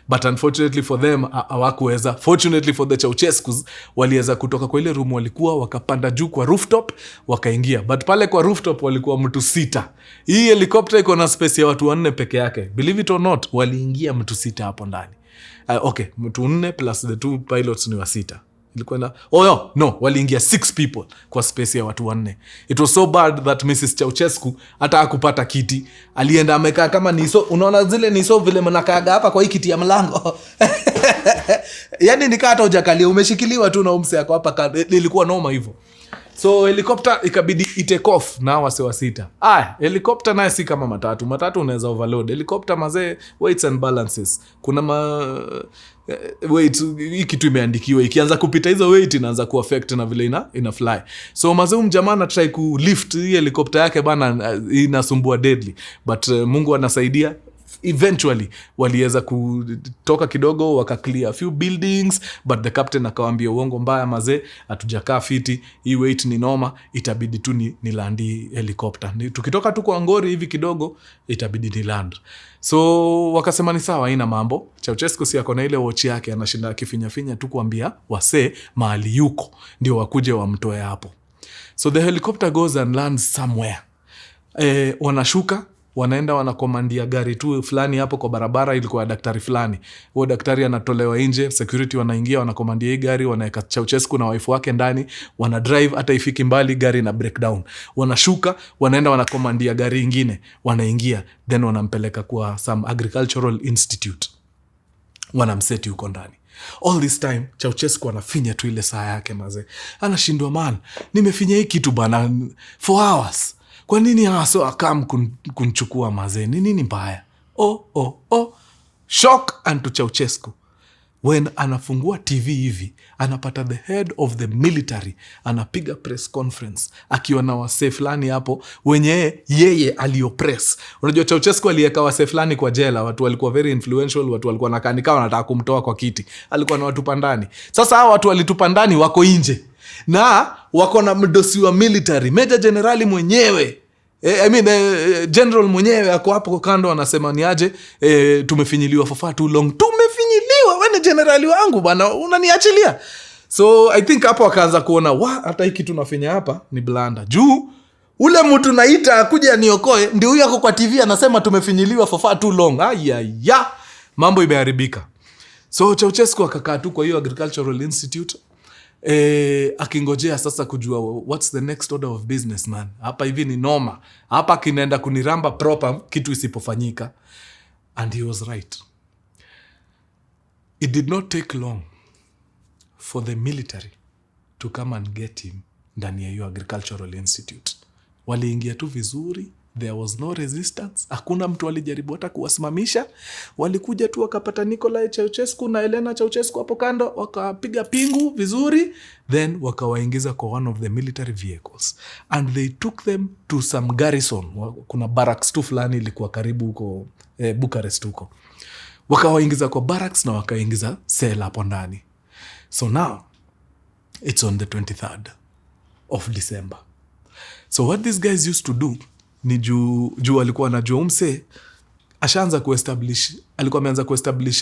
But unfortunately for them hawakuweza. Fortunately for the Ceausescus, waliweza kutoka kwa ile room walikuwa, wakapanda juu kwa rooftop wakaingia. But pale kwa rooftop walikuwa mtu 6. Hii helicopter iko na space ya watu 4 peke yake. Believe it or not, waliingia mtu 6 hapo ndani. Okay, mtu 4 plus the 2 pilots ni wa 6. Ilikuwa na waliingia 6 people kwa space ya watu 4. It was so bad that Mrs. Ceausescu hata hakupata kiti. Alienda amekaa kama niso. Unaona zile niso vile mnakaaga hapa kwa hii kiti ya mlango. Yaani nikaa hata hujakalia, umeshikiliwa tu na umse yako hapa. Ilikuwa noma hivyo. So helicopter ikabidi take off na wase wa 6. Helicopter naye si kama matatu unaweza overload. Helicopter mazee, weights and balances. Kuna weight, hii kitu imeandikiwa, ikianza kupita hizo weight inaanza kuaffect na vile ina fly. So mazee mjamaa na try ku lift hii helicopter yake bana, inasumbua deadly. But Mungu anasaidia. Eventually waliweza kutoka kidogo, waka clear a few buildings, but the captain akawaambia uongo mbaya, mazee hatujakaa fiti, hii weight ni noma, itabidi tu ni landi helicopter. Tukitoka tu kwa ngori hivi kidogo itabidi ni land. So wakasema ni sawa, haina mambo. Ceausescu si yako na ile watch yake, anashinda akifinya tu kuambia wase mahali yuko ndio wakuje wamtoe hapo. So the helicopter goes and lands somewhere. Wanashuka, wanaenda wanakomandia gari tu fulani hapo kwa barabara. Ilikuwa daktari fulani. Huo daktari anatolewa nje, security wanaingia, wanakomandia hii gari, wanaweka Ceausescu na wife wake ndani, wana drive hata ifiki mbali, gari na breakdown. Wanashuka, wanaenda wanakomandia gari ingine, wanaingia, then wanampeleka kwa some agricultural institute. wanamseti huko ndani. All this time Ceausescu anafinya tu ile saa yake mazee, anashindwa man, nimefinya hii kitu bana for hours, kwa nini haso akam kunchukua mazee, ni nini mbaya? Shock unto Ceausescu when anafungua TV hivi anapata the head of the military anapiga press conference akiwa na wasee fulani hapo wenye yeye aliopress. Unajua Ceausescu aliweka wasee fulani kwa jela, watu walikuwa very influential, watu walikuwa nakanika wanataka kumtoa kwa kiti, alikuwa na watu pandani. Sasa hao watu walitupa ndani wako nje na wako na mdosi wa military, Major Generali mwenyewe general mwenyewe ako hapo kando, anasema ni aje, tumefinyiliwa for far too long. Tumefinyiliwa? Wewe ni generali wangu bana, unaniachilia? So I think hapo akaanza kuona hata hiki tunafinya hapa ni blanda. Juu ule mtu naita akuja niokoe ndio huyo ako kwa TV anasema tumefinyiliwa for far too long. Mambo imeharibika. So Ceausescu akakaa tu kwa hiyo Agricultural Institute akingojea sasa kujua what's the next order of business man. Hapa hivi ni noma, hapa kinaenda kuniramba proper kitu isipofanyika. And he was right. It did not take long for the military to come and get him ndani ya hiyo Agricultural Institute. Waliingia tu vizuri, there was no resistance, hakuna mtu alijaribu hata kuwasimamisha. Walikuja tu wakapata Nicolae Ceausescu na Elena Ceausescu hapo kando, wakapiga pingu vizuri, then wakawaingiza kwa one of the military vehicles and they took them to some garrison. Kuna barracks tu fulani ilikuwa karibu huko Bucharest huko, wakawaingiza kwa barracks na wakaingiza sela hapo ndani. So now it's on the 23rd of December. So what these guys used to do ni juu alikuwa anajua umse ashaanza kuestablish, alikuwa ameanza kuestablish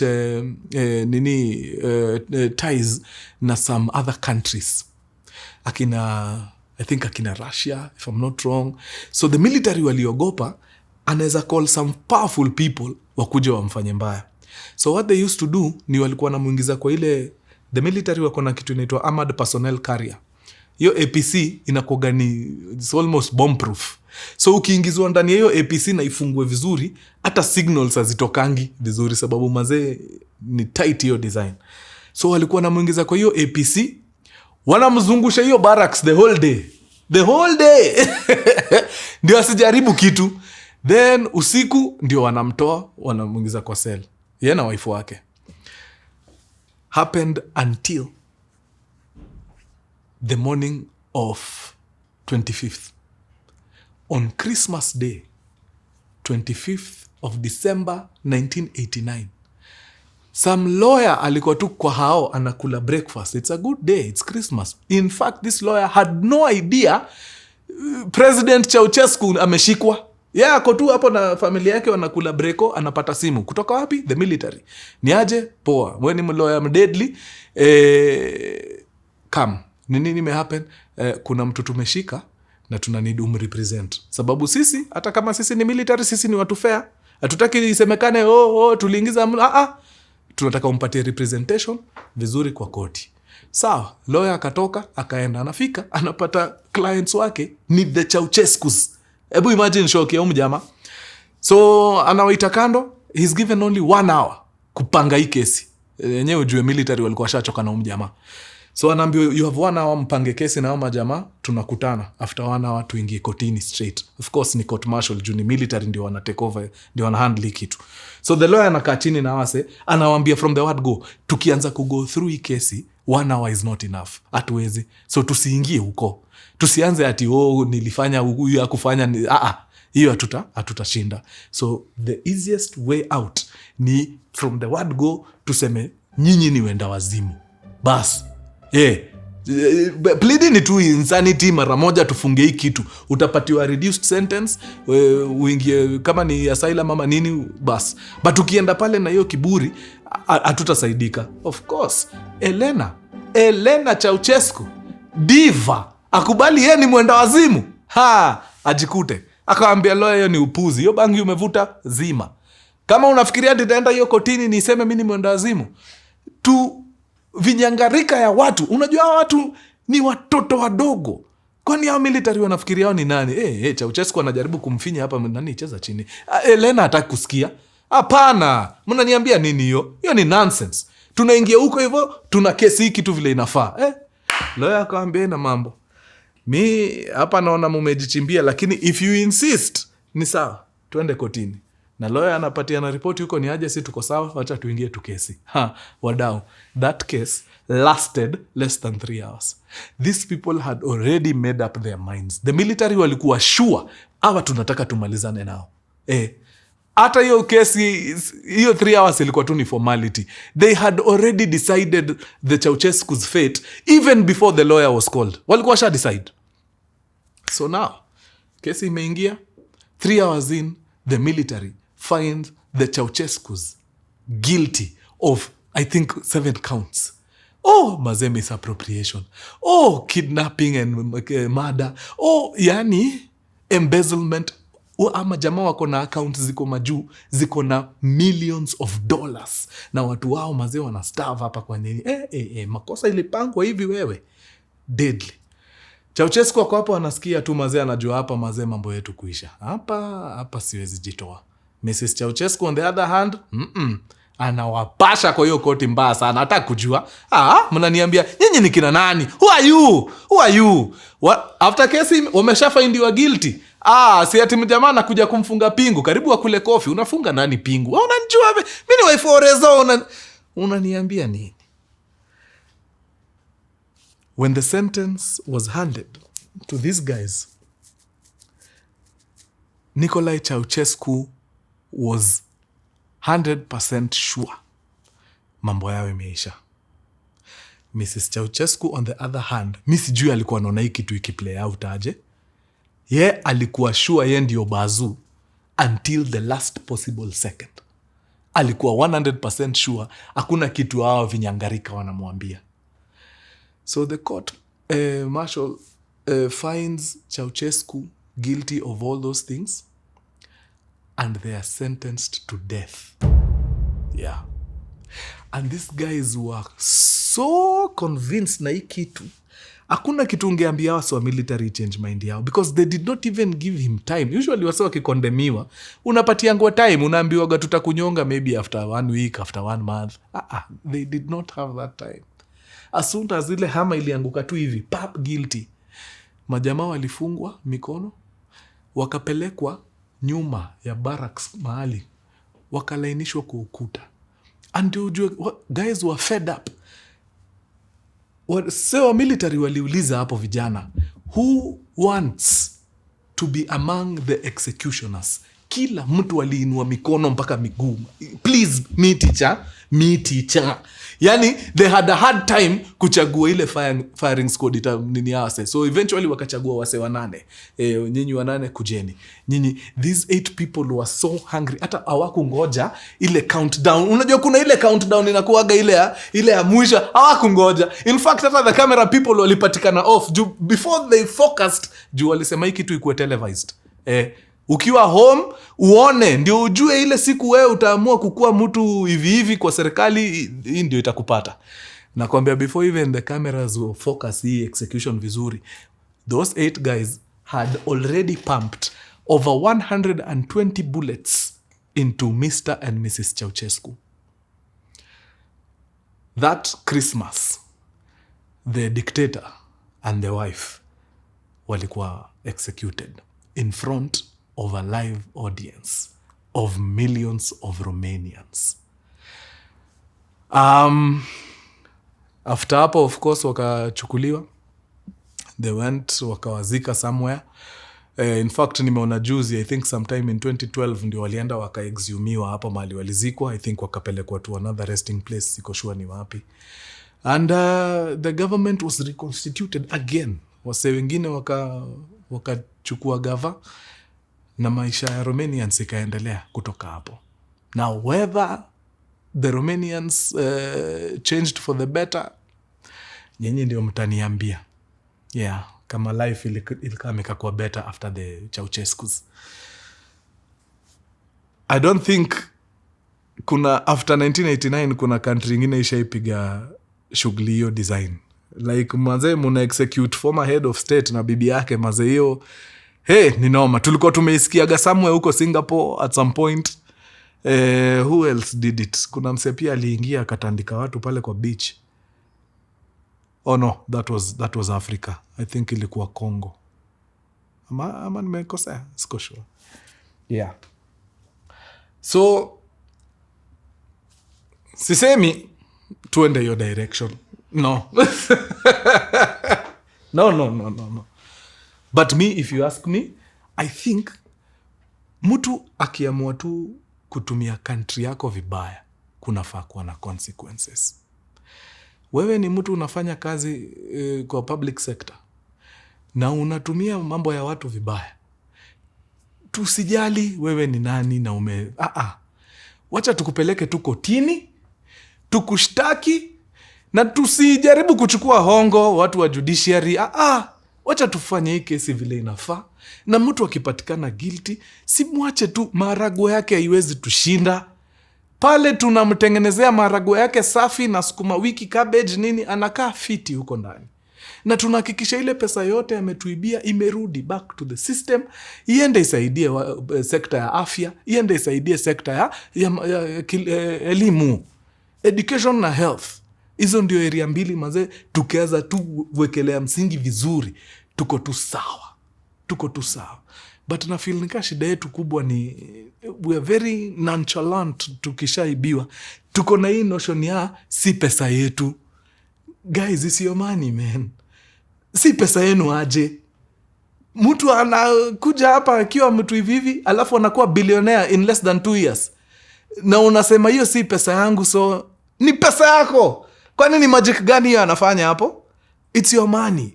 ties na some other countries, I think akina Russia if I'm not wrong. So the military waliogopa anaweza call some powerful people wakuja wamfanye mbaya. So what they used to do ni walikuwa namuingiza kwa ile, the military wako na kitu inaitwa armored personnel carrier. Hiyo APC inakuwa ni it's almost bomb proof. So ukiingizwa ndani ya hiyo APC na ifungwe vizuri, hata signals hazitokangi vizuri sababu mazee ni tight hiyo design. So walikuwa namuingiza kwa hiyo APC, wanamzungusha hiyo barracks the whole day ndio asijaribu kitu, then usiku ndio wanamtoa wanamuingiza kwa cell yeye na wife wake. Happened until the morning of 25th. On Christmas Day, 25th of December 1989, some lawyer alikuwa tu kwa hao anakula breakfast. It's a good day, it's Christmas. In fact, this lawyer had no idea President Ceausescu ameshikwa. Yeah, ako tu hapo na familia yake wanakula breko, anapata simu. Kutoka wapi? The military. Ni aje? Poa. Wewe ni lawyer deadly. Come. Nini happen? Kuna mtu tumeshika na tuna need umrepresent. Sababu sisi, hata kama sisi ni military, sisi ni watu fair. Hatutaki isemekane tuliingiza tunataka umpatie representation vizuri kwa koti. Sawa, lawyer akatoka, akaenda, anafika, anapata clients wake ni the Ceausescus. Ebu imagine shock ya jamaa. So anawaita kando, he's given only 1 hour kupanga hii kesi. Yenyewe ujue military walikuwa shachoka na jamaa. So anaambia you have 1 hour mpange kesi na hao jamaa, tunakutana after 1 hour tuingie kotini straight. Of course ni court martial, juu ni military ndio wana take over, ndio wana handle kitu. So the lawyer anakaa chini na wase, anawaambia from the word go, tukianza go through hii kesi 1 hour is not enough, hatuwezi. So tusiingie huko, tusianze ati nilifanya huyu ya kufanya hiyo hatutashinda. So the easiest way out ni from the word go tuseme nyinyi ni wenda wazimu bas. Pleading to insanity mara moja, tufunge hii kitu, utapatiwa reduced sentence, uingie kama ni asylum ama nini bas. But ukienda pale na hiyo kiburi hatutasaidika. Of course Elena Ceausescu diva akubali yeye ni mwenda wazimu, ajikute akaambia lawyer hiyo ni upuzi, hiyo bangi umevuta zima. Kama unafikiria nitaenda hiyo kotini niseme mimi ni mwenda wazimu tu vinyangarika ya watu. Unajua watu ni watoto wadogo. Kwani hao military wanafikiria hao ni nani? Ceausescu anajaribu kumfinya hapa, nani cheza chini. Elena hataki kusikia. Hapana, mnaniambia nini hiyo? Hiyo ni nonsense. Tunaingia huko hivyo, tuna kesi hii kitu vile inafaa. Lawyer akawambia ina mambo. Mi hapa naona mumejichimbia, lakini if you insist, ni sawa. Tuende kotini. Na lawyer anapatia na ripoti huko, ni aje si tuko sawa, wacha tuingie tu kesi. Wadau, that case lasted less than 3 hours. These people had already made up their minds. The military walikuwa sure, hawa tunataka tumalizane nao. Hata hiyo kesi, hiyo 3 hours ilikuwa tu ni formality. They had already decided the Ceausescu's fate even before the lawyer was called. Walikuwa sha decide. So now, kesi imeingia, 3 hours in, the military finds the Ceausescu's guilty of, I think, 7 counts. Mazee misappropriation. Kidnapping and murder. Yani, embezzlement. Ama jamaa wako na accounts ziko majuu, ziko na millions of dollars. Na watu wao mazee wana starve hapa kwa nini? Makosa ilipangwa hivi wewe. Deadly. Ceausescu wako hapo anasikia tu mazee, anajua hapa mazee mambo yetu kuisha. Hapa siwezi jitoa. Mrs. Ceausescu on the other hand, anawapasha kwa hiyo koti mbaya sana. Hata kujua, mnaniambia, nyinyi ni kina nani? Who are you? After case, wameshafindiwa guilty. Si ati mjamaa nakuja kumfunga pingu. Karibu wakule kofi. Unafunga nani pingu? Unanijua, mimi ni wife Orezo. Unaniambia nini? When the sentence was handed to these guys, Nicolae Ceausescu was 100% sure mambo yao imeisha. Mrs. Ceausescu on the other hand, mi sijui alikuwa anaona hii kitu ikiplay out aje. Alikuwa sure ye ndio bazu until the last possible second. Alikuwa 100% sure hakuna kitu hao vinyangarika wanamwambia. So the court martial finds Ceausescu guilty of all those things and they are sentenced to death. Yeah. And these guys were so convinced na hii kitu. Hakuna kitu ungeambia wasa wa military change mind yao because they did not even give him time. Usually wasa wakikondemiwa, unapatiangwa time, unaambiwaga tutakunyonga maybe after 1 week, after 1 month. They did not have that time. As soon as ile hama ilianguka tu hivi, guilty. Majamaa walifungwa mikono, wakapelekwa nyuma ya barracks mahali, wakalainishwa kwa ukuta. And ujue, guys were fed up. Sewa military waliuliza hapo vijana, who wants to be among the executioners? Kila mtu waliinua mikono mpaka miguu. Please, me teacher. Yani, they had a hard time kuchagua ile firing squad nini hase. So eventually wakachagua wase 8. Nyinyi 8 kujeni. Nyinyi, these 8 people were so hungry. Hata hawakungoja ile countdown. Unajua kuna ile countdown inakuwaga ile ya mwisho. Hawakungoja. In fact, hata the camera people walipatikana off. Before they focused, walisema hii kitu ikuwe televised. Ukiwa home, uone, ndio ujue ile siku wewe utaamua kukua mtu hivi kwa serikali, hii ndio itakupata. Nakwambia before even the cameras will focus hii execution vizuri, those 8 guys had already pumped over 120 bullets into Mr. and Mrs. Ceausescu. That Christmas, the dictator and the wife walikuwa executed in front of a live audience of millions of Romanians. After hapo, of course, wakachukuliwa. They went, wakawazika somewhere. In fact, nimeona juzi, I think sometime in 2012, ndio walienda wakaexhumiwa hapo mahali walizikwa. I think wakapelekwa to another resting place, siko sure ni wapi. And the government was reconstituted again. Wase wengine wakachukua gava na maisha ya Romanians ikaendelea kutoka hapo. Now whether the Romanians changed for the better, nyinyi ndio mtaniambia. Yeah, kama life ilikuwa imekuwa better after the Ceausescu's. I don't think kuna after 1989 kuna country ingine ishaipiga shughuli hiyo design. Like mazee muna execute former head of state na bibi yake mazee hiyo. Ni noma. Tulikuwa tumeisikiaga somewhere huko Singapore at some point. Who else did it? Kuna mse pia aliingia akatandika watu pale kwa beach. Oh no, that was Africa. I think ilikuwa Congo. Ama nimekosea? Siko sure. Yeah. So sisemi tuende hiyo direction. No. No. But me, if you ask me, I think mtu akiamua tu kutumia country yako vibaya, kunafaa kuwa na consequences. Wewe ni mtu unafanya kazi kwa public sector na unatumia mambo ya watu vibaya. Tusijali wewe ni nani na wacha tukupeleke tu kotini, tukushtaki, na tusijaribu kuchukua hongo watu wa judiciary. Wacha tufanye hii kesi vile inafaa, na mtu akipatikana guilty, si mwache tu. Maharagwe yake haiwezi tushinda. Pale tunamtengenezea maharagwe yake safi na sukuma wiki, cabbage, nini, anakaa fiti huko ndani. Na tunahakikisha ile pesa yote ametuibia imerudi back to the system, iende isaidie sekta ya afya, iende isaidie sekta ya elimu, education na health. Hizo ndio area mbili mazee, tukianza tu wekelea msingi vizuri, tuko tu sawa. But na feel nika shida yetu kubwa ni we are very nonchalant. Tukishaibiwa tuko na hii notion ya si pesa yetu. Guys, it's your money, man. Si pesa yenu aje. Mtu anakuja hapa akiwa mtu hivi alafu anakuwa billionaire in less than 2 years, na unasema hiyo si pesa yangu. So ni pesa yako. Kwani ni magic gani hiyo anafanya hapo? It's your money.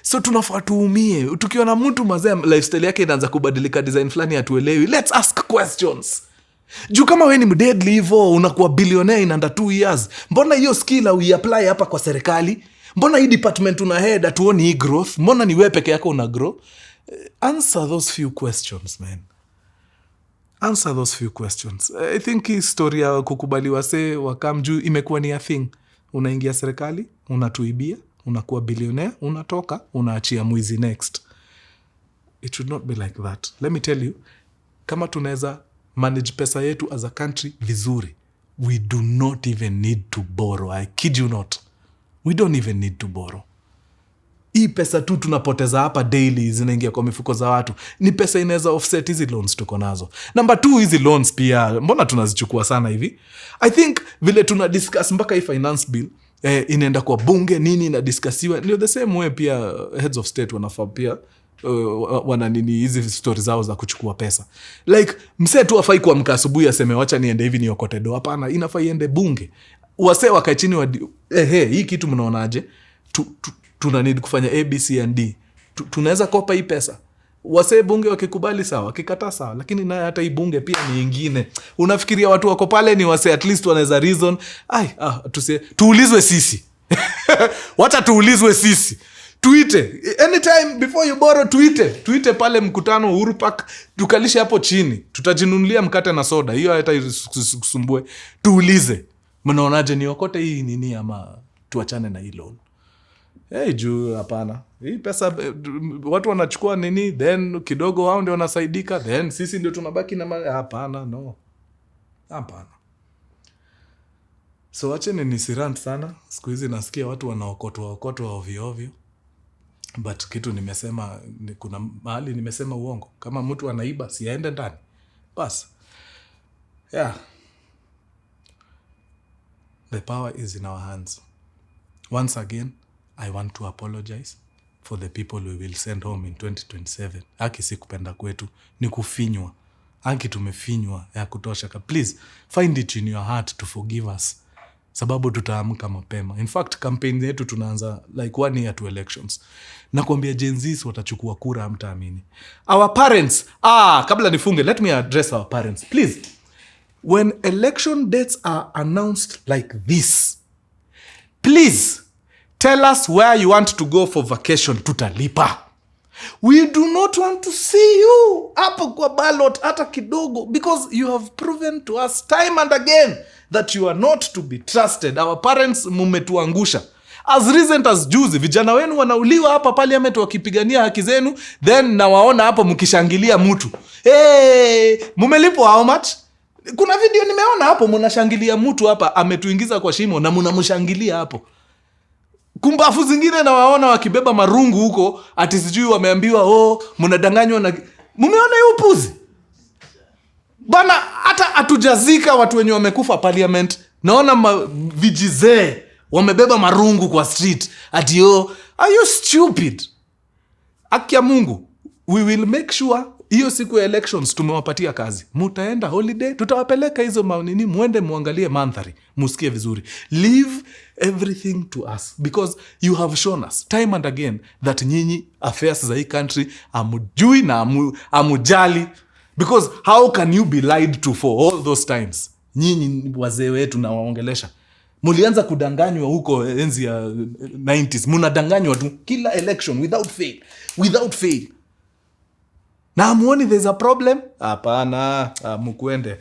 So tunafaa tuumie. Tukiona mtu mazee lifestyle yake inaanza kubadilika design fulani hatuelewi, let's ask questions. Juu kama wewe ni mdeadly hivyo unakuwa billionaire in under 2 years, mbona hiyo skill uiapply hapa kwa serikali? Mbona hii department una head atuoni hii growth? Mbona ni wewe peke yako una grow? Answer those few questions, man. Answer those few questions. I think history ya kukubaliwa wakam juu imekuwa ni a thing. Unaingia serikali, unatuibia, unakuwa billionaire, unatoka, unaachia mwizi next. It should not be like that. Let me tell you, kama tunaweza manage pesa yetu as a country vizuri, we do not even need to borrow. I kid you not. We don't even need to borrow. Hii pesa tu tunapoteza hapa daily zinaingia kwa mifuko za watu, ni pesa inaweza offset hizi loans tuko nazo. Number 2, hizi loans pia mbona tunazichukua sana hivi? I think vile tuna discuss mpaka hii finance bill inaenda kwa bunge nini na discussiwa, ndio the same way pia heads of state wanafaa pia wana nini hizi stories zao za kuchukua pesa. Like msee tu afai kuamka asubuhi aseme wacha niende hivi niokote do. Hapana, inafaa iende bunge. Wase wakae chini hii kitu mnaonaje? Tuna need kufanya ABC and D. Tunaweza kopa hii pesa. Wase bunge wakikubali sawa, wakikataa sawa. Lakini naye hata hii bunge pia ni ingine. Unafikiria watu wako pale ni wase at least wanaweza reason. Tuulizwe sisi. Wacha tuulizwe sisi. Tuite. Anytime before you borrow tuite. Tuite pale mkutano Uhuru Park. Tukalishe hapo chini. Tutajinunulia mkate na soda. Hiyo hata isumbue. Tuulize. Mnaonaje niokote hii nini ama tuachane na hii loan? Juu hapana. Hii pesa watu wanachukua nini, then kidogo wao ndio wanasaidika, then sisi ndio tunabaki na hapana, no. Hapana. So acheni nisirant sana. Siku hizi nasikia watu wanaokotwa ovyo ovyo. But kitu nimesema, kuna mahali nimesema uongo. Kama mtu anaiba si aende ndani. Bas. Yeah. The power is in our hands. Once again, I want to apologize for the people we will send home in 2027. Haki si kupenda kwetu, ni kufinywa. Haki tumefinywa ya kutosha. Please, find it in your heart to forgive us. Sababu tutaamka mapema. In fact, campaign yetu tunaanza like 1 year to elections. Nakwambia Gen Zs watachukua kura hamtaamini. Our parents, kabla nifunge, let me address our parents. Please, when election dates are announced like this, please, tell us where you want to go for vacation. Tutalipa. We do not want to see you hapo kwa ballot hata kidogo, because you have proven to us time and again that you are not to be trusted. Our parents mumetuangusha. As recent as juzi, vijana wenu wanauliwa hapa parliament wakipigania haki zenu, then nawaona hapo mkishangilia mtu. Mumelipwa how much? Kuna video nimeona hapo mnashangilia mtu hapa ametuingiza kwa shimo na mnamshangilia hapo. Kumbafu zingine na waona wakibeba marungu huko ati sijui wameambiwa mnadanganywa na mumeona hiyo upuzi? Bana hata hatujazika watu wenye wamekufa parliament. Naona vijizee wamebeba marungu kwa street ati are you stupid? Akia Mungu, we will make sure hiyo siku ya elections tumewapatia kazi. Mutaenda holiday, tutawapeleka hizo maunini, muende muangalie mandhari, musikie vizuri. Leave everything to us because you have shown us time and again that nyinyi affairs za hii country amujui na amujali. Because how can you be lied to for all those times? Nyinyi wazee wetu na waongelesha. Mulianza kudanganywa huko enzi ya 90s. Munadanganywa tu kila election without fail. Na amuoni there's a problem? Hapana, mkuende.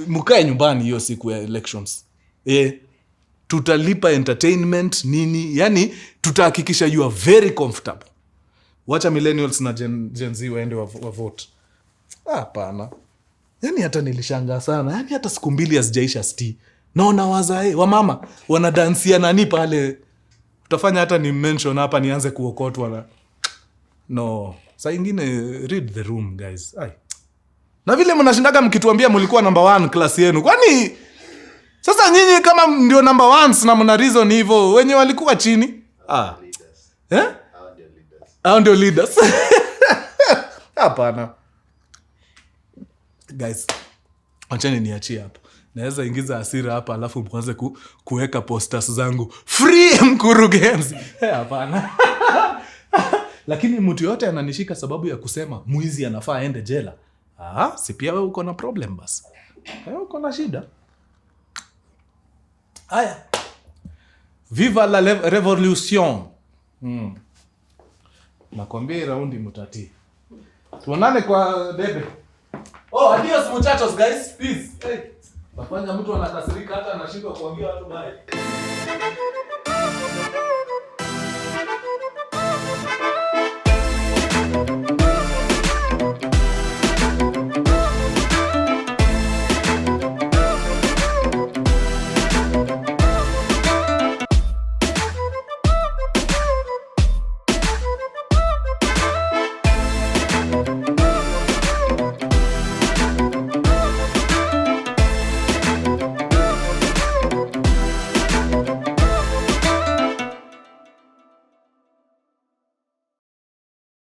Mukae nyumbani hiyo siku ya elections. Tutalipa entertainment nini? Yani tutahakikisha you are very comfortable. Wacha millennials na Gen Z waende wa vote. Hapana. Yani hata nilishangaa sana. Yani hata siku 2 hazijaisha sti. Naona wazae wamama wanadansia nani pale. Utafanya hata ni mention hapa nianze kuokotwa na no. Saa ingine read the room guys. Ai. Na vile mnashindaga mkituambia mlikuwa number 1 class yenu. Kwani sasa nyinyi kama ndio number 1 na mna reason hivyo wenye walikuwa chini? Hao ndio leaders. Hapana. Guys, acheni niachie hapo. Naweza ingiza hasira hapa alafu mwanze kuweka posters zangu. Free mkurugenzi. Hapana. Lakini mtu yote ananishika sababu ya kusema mwizi anafaa aende jela. Si pia wewe uko na problem basi. Wewe uko na shida. Haya. Viva la revolution. Nakwambia raundi mutati. Tuonane kwa debe. Adios muchachos guys. Peace. Nafanya mtu anakasirika hata anashindwa kuambia watu bye.